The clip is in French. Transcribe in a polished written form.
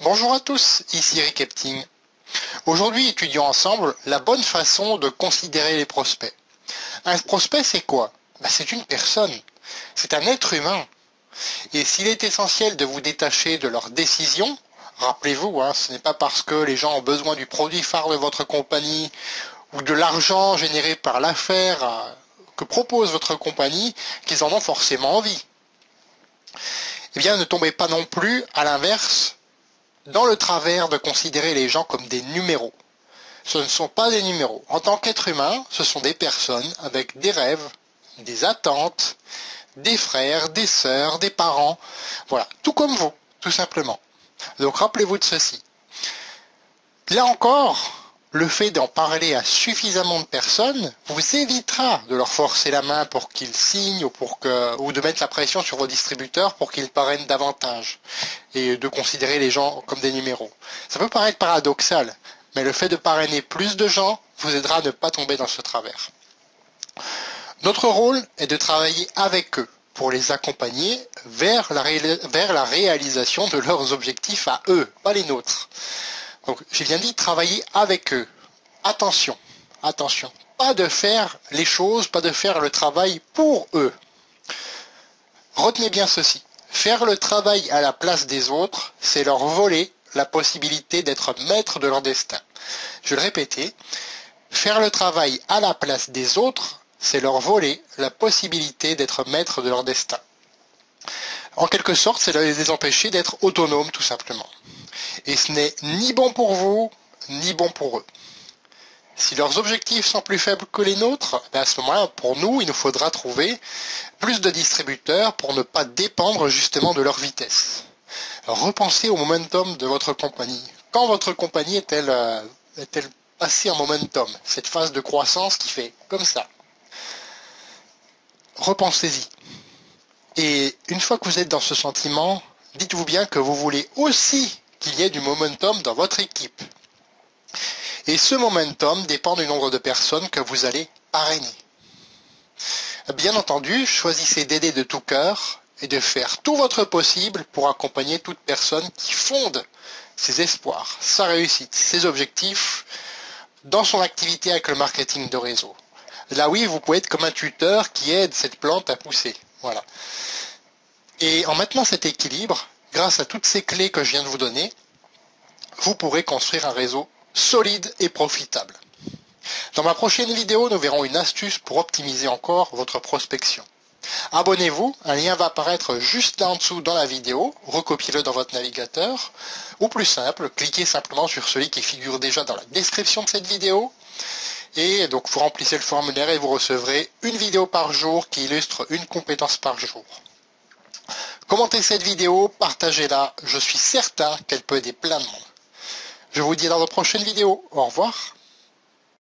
Bonjour à tous, ici Eric Epting. Aujourd'hui, étudions ensemble la bonne façon de considérer les prospects. Un prospect, c'est quoi? C'est une personne, c'est un être humain. Et s'il est essentiel de vous détacher de leurs décisions, rappelez-vous, ce n'est pas parce que les gens ont besoin du produit phare de votre compagnie ou de l'argent généré par l'affaire que propose votre compagnie qu'ils en ont forcément envie. Eh bien, ne tombez pas non plus, à l'inverse, dans le travers de considérer les gens comme des numéros. Ce ne sont pas des numéros. En tant qu'être humain, ce sont des personnes avec des rêves, des attentes, des frères, des sœurs, des parents. Voilà, tout comme vous, tout simplement. Donc rappelez-vous de ceci. Là encore, le fait d'en parler à suffisamment de personnes vous évitera de leur forcer la main pour qu'ils signent ou de mettre la pression sur vos distributeurs pour qu'ils parrainent davantage et de considérer les gens comme des numéros. Ça peut paraître paradoxal, mais le fait de parrainer plus de gens vous aidera à ne pas tomber dans ce travers. Notre rôle est de travailler avec eux pour les accompagner vers la réalisation de leurs objectifs à eux, pas les nôtres. Donc, j'ai bien dit travailler avec eux. Attention, attention. Pas de faire les choses, pas de faire le travail pour eux. Retenez bien ceci. Faire le travail à la place des autres, c'est leur voler la possibilité d'être maître de leur destin. Je vais le répéter. Faire le travail à la place des autres, c'est leur voler la possibilité d'être maître de leur destin. En quelque sorte, c'est les empêcher d'être autonomes, tout simplement. Et ce n'est ni bon pour vous, ni bon pour eux. Si leurs objectifs sont plus faibles que les nôtres, à ce moment-là, pour nous, il nous faudra trouver plus de distributeurs pour ne pas dépendre justement de leur vitesse. Alors, repensez au momentum de votre compagnie. Quand votre compagnie est-elle passée en momentum, cette phase de croissance qui fait comme ça? Repensez-y. Et une fois que vous êtes dans ce sentiment, dites-vous bien que vous voulez aussi qu'il y ait du momentum dans votre équipe. Et ce momentum dépend du nombre de personnes que vous allez parrainer. Bien entendu, choisissez d'aider de tout cœur et de faire tout votre possible pour accompagner toute personne qui fonde ses espoirs, sa réussite, ses objectifs dans son activité avec le marketing de réseau. Là oui, vous pouvez être comme un tuteur qui aide cette plante à pousser. Voilà. Et en maintenant cet équilibre, grâce à toutes ces clés que je viens de vous donner, vous pourrez construire un réseau solide et profitable. Dans ma prochaine vidéo, nous verrons une astuce pour optimiser encore votre prospection. Abonnez-vous, un lien va apparaître juste là en dessous dans la vidéo, recopiez-le dans votre navigateur, ou plus simple, cliquez simplement sur celui qui figure déjà dans la description de cette vidéo, et donc vous remplissez le formulaire et vous recevrez une vidéo par jour qui illustre une compétence par jour. Commentez cette vidéo, partagez-la, je suis certain qu'elle peut aider plein de monde. Je vous dis dans de prochaines vidéos. Au revoir.